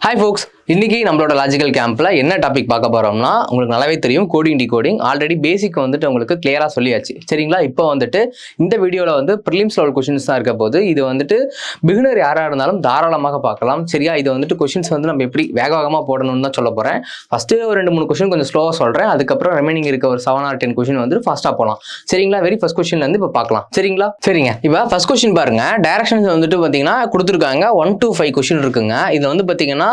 Hi folks, இன்னைக்கு நம்மளோட logical கேம்ப்ல என்ன டாபிக் பார்க்க போறோம்னா உங்களுக்கு நல்லாவே தெரியும் கோடிங் டிகோடிங் ஆல்ரெடி பேசிக் வந்துட்டு உங்களுக்கு கிளியரா சொல்லியாச்சு சரிங்களா. இப்போ வந்துட்டு இந்த வீடியோல வந்து ப்ரிலிம்ஸ் லெவல் क्वेश्चंस தான் இருக்க போது. இது வந்துட்டு பிகினர் யாரா இருந்தாலும் தாராளமாக பார்க்கலாம் சரியா. இது வந்துட்டு क्वेश्चंस வந்து நம்ம எப்படி வேகமா போடணும்னு தான் சொல்ல போறேன். ஃபர்ஸ்ட் ஒரு 2-3 क्वेश्चन கொஞ்சம் ஸ்லோவா சொல்றேன், அதுக்கப்புறம் ரிமைனிங் இருக்க ஒரு 7 or 10 क्वेश्चन வந்து ஃபாஸ்டா போலாம் சரிங்களா. வெரி ஃபர்ஸ்ட் क्वेश्चनல இருந்து இப்போ பார்க்கலாம் சரிங்களா. சரிங்க, இப்போ ஃபர்ஸ்ட் क्वेश्चन பாருங்க. டைரக்ஷன்ஸ் வந்துட்டு பாத்தீங்கன்னா கொடுத்துருக்காங்க 1 to 5 क्वेश्चन இருக்குங்க. இது வந்து பாத்தீங்கன்னா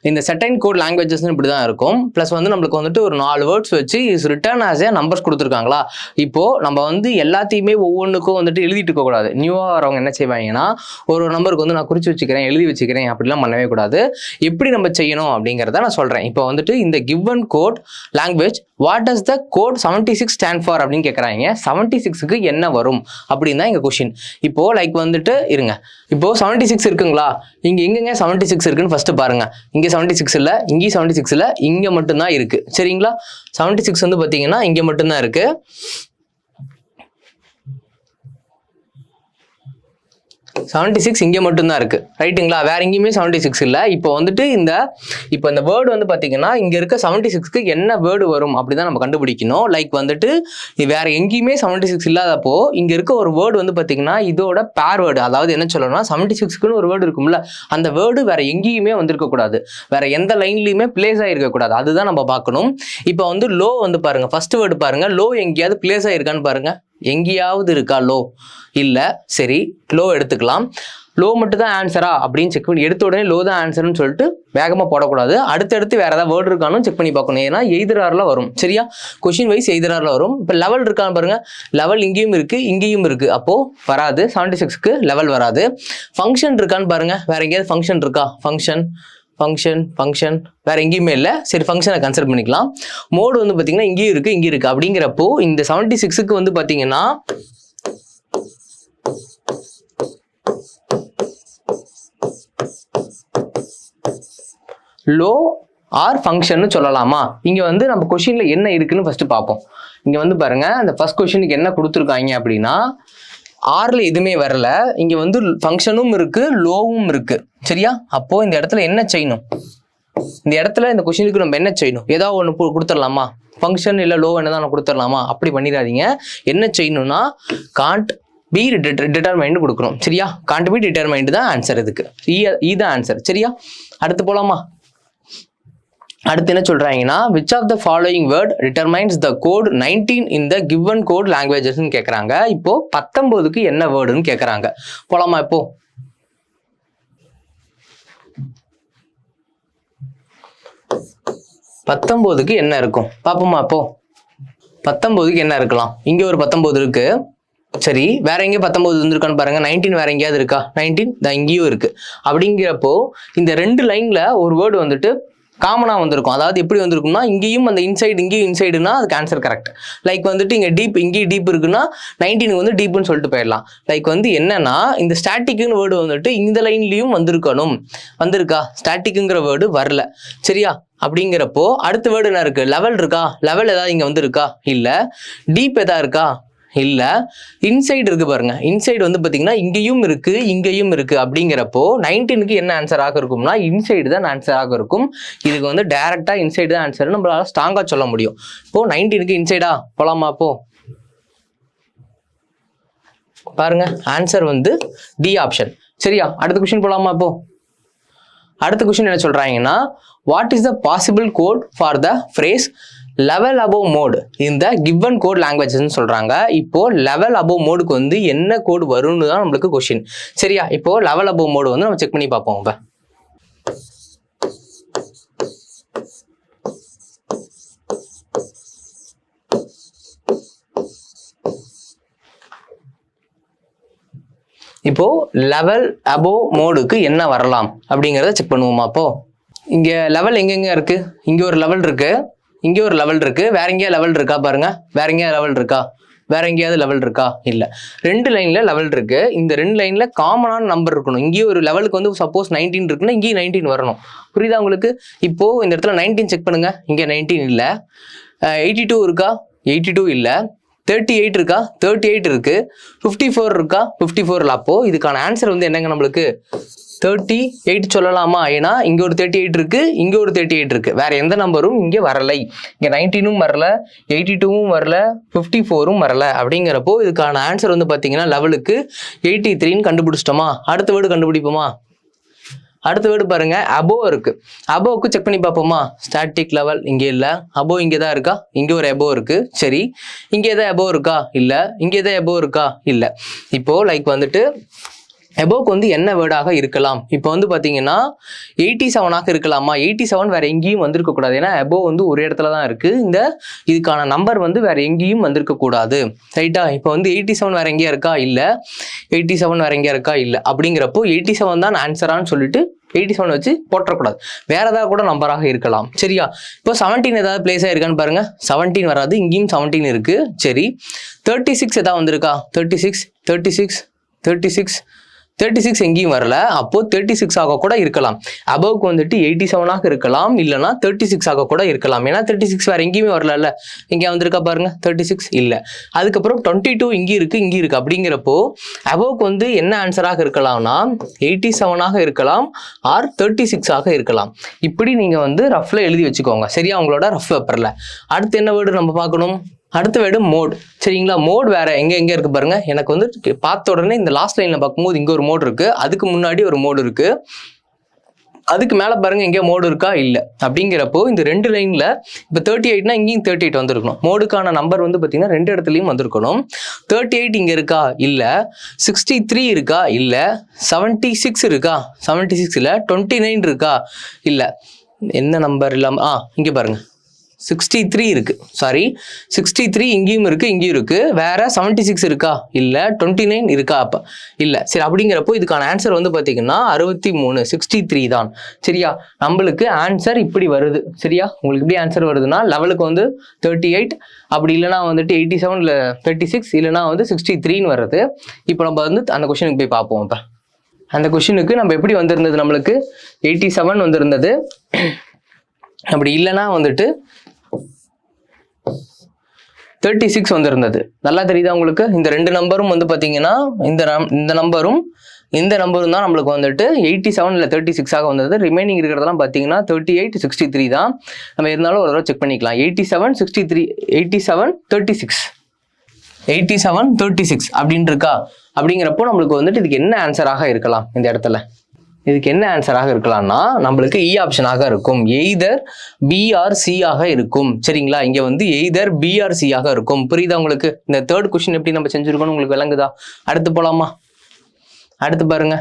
இந்த செட்டைன் கோட் லாங்குவேஜஸ் இப்படி தான் இருக்கும். பிளஸ் வந்து நம்மளுக்கு வந்துட்டு ஒரு 4 வேர்ட்ஸ் வச்சு is return as a numbers கொடுத்துருக்காங்களா. இப்போ நம்ம வந்து எல்லாத்தையுமே ஒவ்வொன்றுக்கும் வந்துட்டு எழுதிட்டு இருக்க கூடாது. நியூவா வரவங்க என்ன செய்வாங்கன்னா ஒரு நம்பருக்கு வந்து நான் குறிச்சு வச்சுக்கிறேன் எழுதி வச்சுக்கிறேன் அப்படிலாம் பண்ணவே கூடாது. எப்படி நம்ம செய்யணும் அப்படிங்கிறத நான் சொல்றேன். இப்போ வந்துட்டு இந்த given code language what does the code 76 stand for அப்படின்னு கேட்குறாங்க. 76க்கு என்ன வரும் அப்படின்னு தான் எங்க கொஸ்டின். இப்போ லைக் வந்துட்டு இருங்க, இப்போ 76 இருக்குங்களா, இங்க எங்கெங்க 76 இருக்குன்னு ஃபர்ஸ்ட் பாருங்க. இங்க 76 இல்ல, இங்கேயும் 76 இல்ல, இங்க மட்டும்தான் இருக்கு சரிங்களா. 76 வந்து பாத்தீங்கன்னா இங்க மட்டும்தான் இருக்கு. 76 இங்க மட்டும்தான் இருக்கு ரைட்டுங்களா, வேற எங்கேயுமே 76 இல்ல. இப்போ வந்துட்டு இந்த வேர்டு வந்து பாத்தீங்கன்னா இங்க இருக்க 76க்கு என்ன வேர்டு வரும் அப்படிதான் நம்ம கண்டுபிடிக்கணும். லைக் வந்துட்டு வேற எங்கேயுமே 76 இல்லாதப்போ இங்க இருக்க ஒரு வேர்டு வந்து பாத்தீங்கன்னா இதோட பேர் வேர்டு, அதாவது என்ன சொல்லணும்னா 76க்குன்னு ஒரு வேர்டு இருக்கும்ல, அந்த வேர்டு வேற எங்கேயுமே வந்திருக்க கூடாது, வேற எந்த லைன்லயுமே பிளேஸ் ஆயிருக்க கூடாது, அதுதான் நம்ம பார்க்கணும். இப்போ வந்து லோ வந்து பாருங்க, ஃபர்ஸ்ட் வேர்டு பாருங்க, லோ எங்கேயாவது பிளேஸ் ஆயிருக்கான்னு பாருங்க, எங்கேயாவது இருக்கா லோ இல்ல. சரி, லோ எடுத்துக்கலாம். லோ மட்டும் தான் ஆன்சரா அப்படின்னு செக் பண்ணி எடுத்த உடனே லோ தான் ஆன்சர்னு சொல்லிட்டு வேகமா போடக்கூடாது. அடுத்தடுத்து வேற ஏதாவது வேர்டு இருக்கான்னு செக் பண்ணி பார்க்கணும். ஏன்னா எய்தரார்ல வரும் சரியா, கொஸ்டின் வைஸ் எய்தரார்ல வரும். இப்போ லெவல் இருக்கான்னு பாருங்க, லெவல் இங்கேயும் இருக்கு இங்கேயும் இருக்கு, அப்போ வராது 76க்கு லெவல் வராது. ஃபங்க்ஷன் இருக்கான்னு பாருங்க, வேற எங்கேயாவது ஃபங்க்ஷன் இருக்கா, ஃபங்க்ஷன் வேற எங்கேயுமே இல்லை. சரி, ஃபங்க்ஷனை கன்சிடர் பண்ணிக்கலாம். மோடு வந்து பாத்தீங்கன்னா இங்கேயும் இருக்கு இங்கே இருக்கு அப்படிங்கிறப்போ இந்த 76க்கு வந்து பாத்தீங்கன்னா லோ ஆர் ஃபங்க்ஷன் சொல்லலாமா. இங்க வந்து நம்ம கொஸ்டின்ல என்ன இருக்குன்னு ஃபர்ஸ்ட் பார்ப்போம். இங்க வந்து பாருங்க, அந்த ஃபர்ஸ்ட் கொஸ்டினுக்கு என்ன கொடுத்துருக்காங்க அப்படின்னா ஆர்ல எதுவுமே வரல, இங்க வந்து ஃபங்க்ஷனும் இருக்கு லோவும் இருக்கு சரியா. அப்போ இந்த இடத்துல என்ன செய்யணும், இந்த இடத்துல இந்த கொஸ்டினுக்கு நம்ம என்ன செய்யணும், ஏதாவது ஒன்று கொடுத்துடலாமா, ஃபங்க்ஷன் இல்லை லோ என்னதான் கொடுத்துடலாமா, அப்படி பண்ணிடாதீங்க. என்ன செய்யணும்னா காண்ட் பி டிட்டர்மைண்ட் கொடுக்கணும் சரியா. காண்ட் பி டிட்டர்மைண்ட் தான் ஆன்சர், இதுக்கு இதுதான் ஆன்சர் சரியா. அடுத்து போலாமா. அடுத்து என்ன சொல்றாங்கன்னா which of the following word determines the code 19 in the given code languages ன்னு கேக்குறாங்க. இப்போ 19க்கு என்ன வேர்டுன்னு கேக்குறாங்க. போலாமா. இப்போ 19க்கு என்ன இருக்கும் பாப்போமா. இப்போ 19க்கு என்ன இருக்கலாம், இங்க ஒரு 19 இருக்கு சரி, வேற எங்க 19 இருந்திருக்கான்னு பாருங்க. 19 வேற எங்கேயாவது இருக்கா, 19 தான் இங்கேயும் இருக்கு. அப்படிங்கிறப்போ இந்த 2 லைன்ல ஒரு வேர்டு வந்துட்டு காமனா வந்திருக்கும். அதாவது எப்படி வந்திருக்கும்னா இங்கேயும் அந்த இன்சைடு இங்கேயும் இன்சைடுனா அதுக்கு ஆன்சர் கரெக்ட். லைக் வந்துட்டு இங்க டீப் இங்கேயும் டீப் இருக்குன்னா 19 வந்து டீப்னு சொல்லிட்டு போயிடலாம். லைக் வந்து என்னன்னா இந்த ஸ்டாட்டிக்னு வேர்டு வந்துட்டு இந்த லைன்லயும் வந்திருக்கணும், வந்திருக்கா, ஸ்டாட்டிக்குங்கிற வேர்டு வரல சரியா. அப்படிங்கிறப்போ அடுத்த வேர்டு என்ன இருக்கு, லெவல் இருக்கா, லெவல் ஏதாவது இங்க வந்திருக்கா இல்ல, டீப் ஏதாவது இருக்கா இல்ல, இன்சைடு இருக்கு பாருங்க, இன்சைடு வந்து பாத்தீங்கன்னா இங்கேயும் இருக்கு இங்கேயும் இருக்கு. அப்படிங்கிறப்போ 19க்கு என்ன ஆன்சராக இருக்கும்னா இன்சைடு தான் ஆன்சராக இருக்கும். இதுக்கு வந்து டைரக்டா இன்சைடு தான் ஆன்சர் நம்மளால ஸ்ட்ராங்கா சொல்ல முடியும். இப்போ 19க்கு இன்சைடா போலாமா. அப்போ பாருங்க ஆன்சர் வந்து டி ஆப்ஷன் சரியா. அடுத்த கொஸ்டின் போலாமா. இப்போ அடுத்த கொஸ்டின் என்ன சொல்றாங்கன்னா what is the possible code for the phrase level above mode இந்த கிவன் கோட் லாங்குவேஜஸ் சொல்றாங்க. இப்போ லெவல் அபோவ் மோடுக்கு வந்து என்ன கோட் வரும்னு தான் நம்மளுக்கு கொஸ்டின் சரியா. இப்போ லெவல் அபோவ் மோடு வந்து நம்ம செக் பண்ணி பார்ப்போம். இப்போ லெவல் அபோவ் மோடுக்கு என்ன வரலாம் அப்படிங்கிறத செக் பண்ணுவோமா. அப்போ இங்க லெவல் எங்கெங்க இருக்கு, இங்க ஒரு லெவல் இருக்கு இங்க ஒரு லெவல் இருக்கு, வேற எங்கேயா லெவல் இருக்கா பாருங்க, வேற எங்கேயா லெவல் இருக்கா, வேற எங்கேயாவது லெவல் இருக்கா இல்ல. 2 லைன்ல லெவல் இருக்கு, இந்த 2 லைன்ல காமனான நம்பர் இருக்கணும். இங்கேயும் ஒரு லெவலுக்கு வந்து சப்போஸ் 19 இருக்குன்னா இங்கேயும் 19 வரணும். புரியுதா உங்களுக்கு. இப்போ இந்த இடத்துல 19 செக் பண்ணுங்க, இங்க 19 இல்ல. 82 இருக்கா, 82 இல்ல. 38 இருக்கா, 38 இருக்கு. 54 இருக்கா, 54 இல்லை. அப்போ இதுக்கான ஆன்சர் வந்து என்னங்க நம்மளுக்கு 38 சொல்லலாமா? ஏன்னா இங்க ஒரு 38 இருக்கு, இங்க ஒரு 38 இருக்கு. வேற எந்த நம்பரும் இங்க வரலை. இங்க 19ம் வரல, 82ம் வரல, 54ம் வரல. அப்படிங்கிறப்போ இதுக்கான ஆன்சர் வந்து பாத்தீங்கன்னா லெவலுக்கு 83ன்னு கண்டுபிடிச்சிட்டோமா? அடுத்த வேர்டு கண்டுபிடிப்போமா? அடுத்த வேர்டு பாருங்க, அபோ இருக்கு. அபோவுக்கு செக் பண்ணி பார்ப்போமா? ஸ்டாட்டிக் லெவல் இங்கே இல்லை, அபோ இங்கே தான் இருக்கா, இங்கே ஒரு அபோ இருக்கு. சரி, இங்கே எதாவது அபோ இருக்கா? இல்லை. இங்கே எதாவது அபோ இருக்கா? இல்லை. இப்போ லைக் வந்துட்டு எபோக்கு வந்து என்ன வேர்டாக இருக்கலாம்? இப்போ வந்து பார்த்தீங்கன்னா 87ஆக இருக்கலாமா? 87 வேற எங்கேயும் வந்திருக்க கூடாது. ஏன்னா எபோ வந்து ஒரு இடத்துல தான் இருக்கு. இதுக்கான நம்பர் வந்து வேற எங்கேயும் வந்திருக்க கூடாது. ரைட்டா? இப்போ வந்து 87 வேற எங்கேயா இருக்கா? இல்லை. 87 வேற எங்கேயா இருக்கா? இல்லை. அப்படிங்கிறப்போ 87 தான் ஆன்சரான்னு சொல்லிட்டு 87 வச்சு போட்டக்கூடாது. வேற ஏதாவது கூட நம்பராக இருக்கலாம். சரியா? இப்போ 17 ஏதாவது பிளேஸ் ஆயிருக்கான்னு பாருங்க. 17 வராது, இங்கேயும் 17 இருக்கு. சரி, 36 ஏதாவது வந்திருக்கா? 36 எங்கேயும் வரல. அப்போ 36 ஆக கூட இருக்கலாம். அபவுக்கு வந்துட்டு 87ஆக இருக்கலாம், இல்லைன்னா 36 ஆக கூட இருக்கலாம். ஏன்னா 36 வேற எங்கேயுமே வரல. இங்கே வந்திருக்கா பாருங்க, 36 இல்லை. அதுக்கப்புறம் 22 இங்கே இருக்கு. அப்படிங்கிறப்போ அபவுக்கு வந்து என்ன ஆன்சராக இருக்கலாம்னா 87ஆக இருக்கலாம், ஆர் 36 ஆக இருக்கலாம். இப்படி நீங்க வந்து ரஃப்ல எழுதி வச்சுக்கோங்க. சரியா? உங்களோட ரஃப் பேப்பர்ல. அடுத்து என்ன வேர்டு நம்ம பார்க்கணும்? அடுத்த வேர்டு மோட். சரிங்களா? மோட் வேற எங்க இருக்கு பாருங்க. எனக்கு வந்து பார்த்த உடனே இந்த லாஸ்ட் லைன்ல பார்க்கும்போது இங்க ஒரு மோட் இருக்கு, அதுக்கு முன்னாடி ஒரு மோட் இருக்கு, அதுக்கு மேல பாருங்க எங்க மோடு இருக்கா? இல்ல. அப்படிங்கிறப்போ இந்த ரெண்டு லைன்ல இப்ப 38னா இங்கேயும் 38 வந்திருக்கணும். மோடுக்கான நம்பர் வந்து பாத்தீங்கன்னா ரெண்டு இடத்துலயும் வந்திருக்கணும். 38 இங்க இருக்கா? இல்ல. 63 இருக்கா? இல்ல. 76 இருக்கா? 76 இல்ல. 29 இருக்கா? இல்ல. என்ன நம்பர் இல்லாம இங்க பாருங்க 63 இருக்கு. சாரி, 63 இங்கேயும் இருக்கு. வேற 76 இருக்கா? இல்ல. 29 இருக்கா? அப்ப இல்ல. சரி, அப்படிங்கிறப்போ இதுக்கான ஆன்சர் வந்து பாத்தீங்கன்னா 63, 63 தான். சரியா? நம்மளுக்கு ஆன்சர் இப்படி வருது. சரியா? உங்களுக்கு எப்படி ஆன்சர் வருதுன்னா லெவலுக்கு வந்து 38, அப்படி இல்லைன்னா வந்துட்டு 87 இல்ல 36, இல்லைன்னா வந்து 63ன்னு வருது. இப்போ நம்ம வந்து அந்த கொஸ்டினுக்கு போய் பார்ப்போம். இப்ப அந்த கொஸ்டினுக்கு நம்ம எப்படி வந்திருந்தது? நம்மளுக்கு 87 வந்திருந்தது. அப்படி இல்லைன்னா வந்துட்டு 36 வந்திருந்தது. நல்லா தெரியுதா உங்களுக்கு? இந்த ரெண்டு நம்பரும் வந்து பாத்தீங்கன்னா இந்த நம்பரும் தான் நம்மளுக்கு வந்துட்டு 87 இல்ல 36ஆக வந்தது. ரிமைனிங் இருக்கிறதெல்லாம் பாத்தீங்கன்னா 38, 63 தான். நம்ம இருந்தாலும் ஒரு தடவை செக் பண்ணிக்கலாம். 87, 63, 87, 36, 87, 36 அப்படின்னு இருக்கா? அப்படிங்கிறப்போ நம்மளுக்கு வந்துட்டு இதுக்கு என்ன ஆன்சராக இருக்கலாம்? இந்த இடத்துல இதுக்கு என்ன ஆன்சராக இருக்கலாம்னா நம்மளுக்கு இ ஆப்ஷனாக இருக்கும். எய்தர் பி ஆர் சி ஆக இருக்கும். சரிங்களா? இங்க வந்து எய்தர் பி ஆர் சி ஆக இருக்கும். புரியுதா உங்களுக்கு? இந்த தேர்ட் கொஸ்டின் எப்படி நம்ம செஞ்சிருக்கோம்னு உங்களுக்கு விளங்குதா? அடுத்து போலாமா? அடுத்து பாருங்க.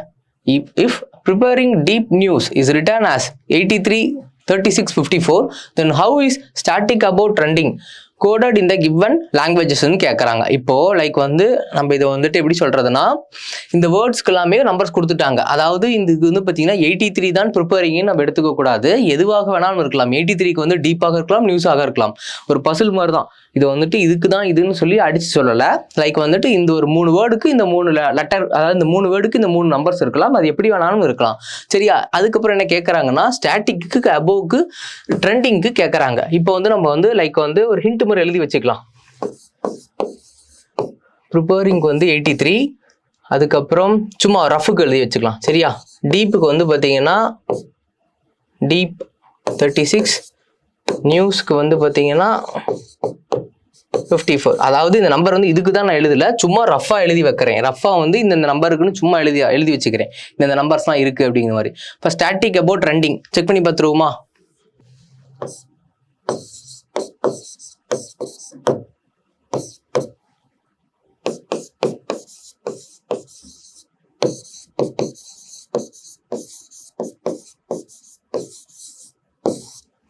if preparing deep news is written as 83, 36, 54, then how is static above trending coded in the given languages கேட்கறாங்க. இப்போ லைக் வந்து நம்ம இதை வந்துட்டு எப்படி சொல்றதுன்னா இந்த வேர்ட்ஸ்க்கு எல்லாமே நம்பர்ஸ் கொடுத்துட்டாங்க. அதாவது இது வந்து பார்த்தீங்கன்னா 83 தான் ப்ரிப்பேரிங்னு நம்ம எடுத்துக்க கூடாது. எதுவாக வேணாலும் இருக்கலாம். 83க்கு வந்து டீப்பாக இருக்கலாம், நியூஸாக இருக்கலாம். ஒரு பசில் மாதிரி தான். இது வந்துட்டு இதுக்கு தான் இதுன்னு சொல்லி அடிச்சு சொல்லலை. லைக் வந்துட்டு இந்த ஒரு 3 வேர்டுக்கு இந்த 3 லெட்டர், அதாவது இந்த 3 வேர்டுக்கு இந்த 3 நம்பர்ஸ் இருக்கலாம். அது எப்படி வேணாலும் இருக்கலாம். சரியா? அதுக்கப்புறம் என்ன கேட்கறாங்கன்னா ஸ்டாட்டிக்கு, அபோவுக்கு, ட்ரெண்டிங்க்கு கேட்கறாங்க. இப்போ வந்து நம்ம வந்து லைக் வந்து ஒரு ஹிண்ட் மாதிரி எழுதி வச்சுக்கலாம். ப்ரிப்பேரிங்க்கு வந்து 83, அதுக்கப்புறம் சும்மா ரஃபுக்கு எழுதி வச்சுக்கலாம். சரியா? டீப்புக்கு வந்து பார்த்தீங்கன்னா டீப் 36, நியூஸ்க்கு வந்து பார்த்தீங்கன்னா 54. அதாவது இந்த நம்பர் வந்து இதுக்கு தான் நான் எழுதல, சும்மா ரஃபா எழுதி வைக்கிறேன். ரஃபா வந்து இந்த நம்பருக்குன்னு சும்மா எழுதி வச்சுக்கிறேன். இந்த நம்பர்ஸ் தான் இருக்கு அப்படிங்கிற மாதிரி. இப்போ ஸ்டாட்டிக் அபவுட் ட்ரெண்டிங் செக் பண்ணி பார்த்துருவோமா?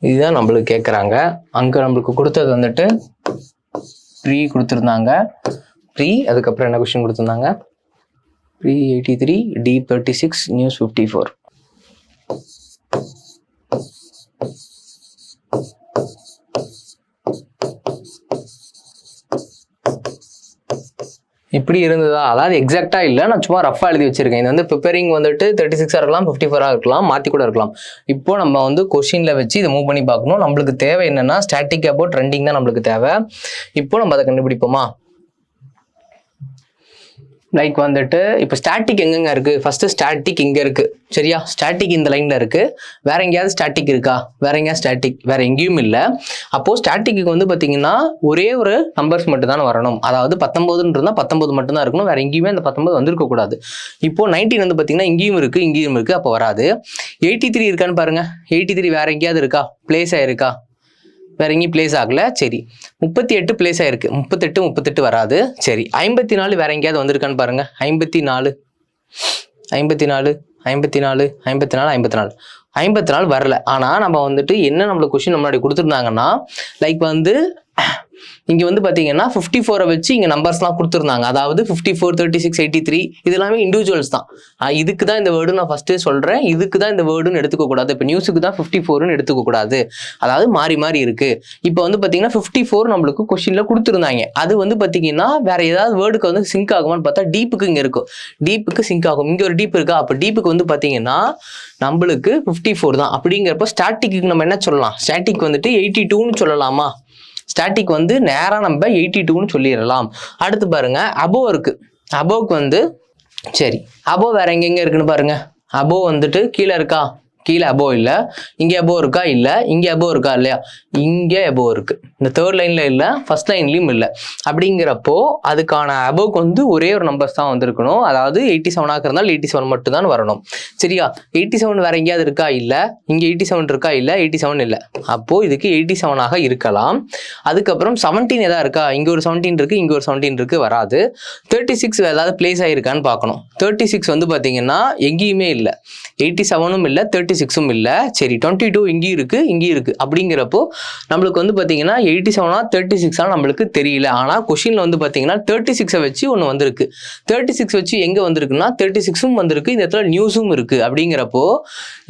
இதுதான் நம்மளுக்கு கேட்குறாங்க. அங்கே நம்மளுக்கு கொடுத்தது வந்துட்டு ப்ரீ கொடுத்துருந்தாங்க. அதுக்கப்புறம் என்ன கொஸ்டின் கொடுத்துருந்தாங்க? Free 83, deep 36, news 54. இப்படி இருந்ததா, அதாவது எக்ஸாக்டாக இல்லை, நான் சும்மா ரஃபாக எழுதி வச்சிருக்கேன். இது வந்து ப்ரிப்பேரிங் வந்துட்டு 36 இருக்கலாம், 54 இருக்கலாம், மாற்றி கூட இருக்கலாம். இப்போ நம்ம வந்து கொஷினில் வச்சு இதை மூவ் பண்ணி பார்க்கணும். நம்மளுக்கு தேவை என்னன்னா ஸ்டாட்டிக் அபவுட் ட்ரெண்டிங் தான் நம்மளுக்கு தேவை. இப்போ நம்ம அதை கண்டுபிடிப்போமா? லைக் வந்துட்டு இப்போ ஸ்டாட்டிக் எங்கெங்க இருக்கு? ஃபர்ஸ்ட் ஸ்டாட்டிக் இங்க இருக்கு, சரியா? ஸ்டாட்டிக் இந்த லைன்ல இருக்கு. வேற எங்கேயாவது ஸ்டாட்டிக் இருக்கா? வேற எங்கேயாவது ஸ்டாட்டிக் வேற எங்கேயும் இல்லை. அப்போ ஸ்டாட்டிக்கு வந்து பாத்தீங்கன்னா ஒரே ஒரு நம்பர்ஸ் மட்டும் தான் வரணும். அதாவது 19 இருந்தால் 19 மட்டும் தான் இருக்கணும். வேற எங்கேயுமே அந்த 19 வந்திருக்க கூடாது. இப்போ 19 வந்து பாத்தீங்கன்னா இங்கேயும் இருக்கு, இங்கேயும் இருக்கு, அப்போ வராது. 83 இருக்கான்னு பாருங்க. 83 வேற எங்கேயாவது இருக்கா? பிளேஸ் ஆயிருக்கா? வேற எங்கேயும் பிளேஸ் ஆகல. சரி, 38 பிளேஸ் ஆயிருக்கு. 38 வராது. சரி, 54 வேற எங்கேயாவது வந்திருக்கான்னு பாருங்க. 54 வரல. ஆனா நம்ம வந்துட்டு என்ன நம்மளுக்கு கொஸ்டின் முன்னாடி கொடுத்துருந்தாங்கன்னா, லைக் வந்து இங்க வந்து பாத்தீங்கன்னா 54 வச்சு இங்க நம்பர்ஸ்லாம் கொடுத்துருந்தாங்க. அதாவது 54, 36, 83 இது எல்லாமே இண்டிவிஜுவல்ஸ் தான். இதுக்கு தான் இந்த வேர்டு நான் ஃபர்ஸ்டே சொல்றேன். இதுக்கு தான் இந்த வேர்டுன்னு எடுத்துக்க கூடாது. இப்போ நியூஸுக்கு தான் 54ன்னு எடுத்துக்க கூடாது. அதாவது மாறி மாறி இருக்கு. இப்போ வந்து பாத்தீங்கன்னா 54 நம்மளுக்கு கொஸ்டின்ல கொடுத்துருந்தாங்க. அது வந்து பாத்தீங்கன்னா வேற ஏதாவது வேர்டுக்கு வந்து சிங்க் ஆகுமான்னு பார்த்தா டீப்புக்கு இங்க இருக்கும். டீப்புக்கு சிங்க் ஆகும். இங்க ஒரு டீப் இருக்கா? அப்போ டீப்புக்கு வந்து பாத்தீங்கன்னா நம்மளுக்கு 54 தான். அப்படிங்கிறப்போ ஸ்டாட்டிக்கு நம்ம என்ன சொல்லலாம்? ஸ்டாட்டிக் வந்துட்டு 82ன்னு சொல்லலாமா? ஸ்டாட்டிக் வந்து நேரா நம்ம 82ன்னு சொல்லிடலாம். அடுத்து பாருங்க, அபோ இருக்கு. அபோக்கு வந்து சரி, அபோ வேற எங்கெங்க இருக்குன்னு பாருங்க. அபோ வந்துட்டு கீழே இருக்கா? கீழே அபோ இல்லை. இங்கே அபோ இருக்கா? இல்லை. இங்கே அபோ இருக்கா? இல்லையா? இங்கே அபோ இருக்கு. இந்த தேர்ட் லைன்ல இல்லை, ஃபர்ஸ்ட் லைன்லயும் இல்லை. அப்படிங்கிறப்போ அதுக்கான அபோக்கு வந்து ஒரே ஒரு நம்பர்ஸ் தான் வந்திருக்கணும். அதாவது 87 இருந்தால் 87 மட்டும் தான் வரணும். சரியா? 87 வேற எங்கேயாவது இருக்கா? இல்லை. இங்கே 87 இருக்கா? இல்லை. 87 இல்லை. அப்போ இதுக்கு 87 இருக்கலாம். அதுக்கப்புறம் 17 ஏதாவது இருக்கா? இங்க ஒரு 17 இருக்கு, இங்க ஒரு 17 இருக்கு, வராது. 36 ஏதாவது பிளேஸ் ஆயிருக்கான்னு பார்க்கணும். 36 வந்து பாத்தீங்கன்னா எங்கேயுமே இல்லை. 87ம் இல்லை, 36ம் இல்லை. சரி, 22 இங்கேயும் இருக்கு, இங்கேயும் இருக்கு. அப்படிங்கிறப்போ நம்மளுக்கு வந்து பாத்தீங்கன்னா 87 36 நம்மளுக்கு தெரியல. ஆனா கொஸ்டின்ல வந்து பாத்தீங்கன்னா 36 வச்சு ஒண்ணு வந்திருக்கு. 36 வச்சு எங்க வந்திருக்குன்னா 36ம் வந்திருக்கு. இந்த இடத்துல நியூஸும் இருக்கு. அப்படிங்கிறப்போ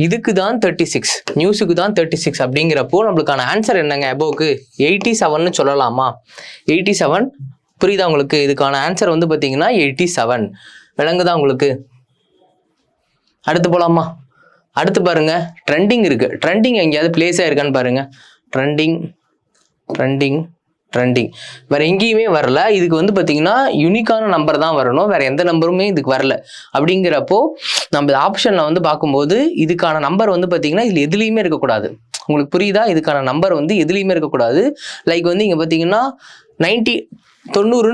இதுக்கு தான் 36, நியூஸுக்கு தான் 36. அப்படிங்கிறப்போ நம்மளுக்கான ஆன்சர் என்னங்க? அபோக்கு 87ன்னு சொல்லலாமா? 87 புரியுதா உங்களுக்கு? இதுக்கான ஆன்சர் வந்து பாத்தீங்கன்னா 87. விளங்குதா உங்களுக்கு? அடுத்து போலாமா? அடுத்து பாருங்க, ட்ரெண்டிங் இருக்கு. ட்ரெண்டிங் எங்கேயாவது பிளேஸ் ஆயிருக்கான்னு பாருங்க. ட்ரெண்டிங் வேற எங்கேயுமே வரல. இதுக்கு வந்து பாத்தீங்கன்னா யூனிக்கான நம்பர் தான் வரணும். வேற எந்த நம்பருமே இதுக்கு வரல. அப்படிங்கிறப்போ நம்ம ஆப்ஷன்ல வந்து பார்க்கும்போது இதுக்கான நம்பர் வந்து பாத்தீங்கன்னா இதுல எதுலையுமே இருக்கக்கூடாது. உங்களுக்கு புரியுதா? இதுக்கான நம்பர் வந்து எதுலையுமே இருக்கக்கூடாது. லைக் வந்து இங்க பாத்தீங்கன்னா 90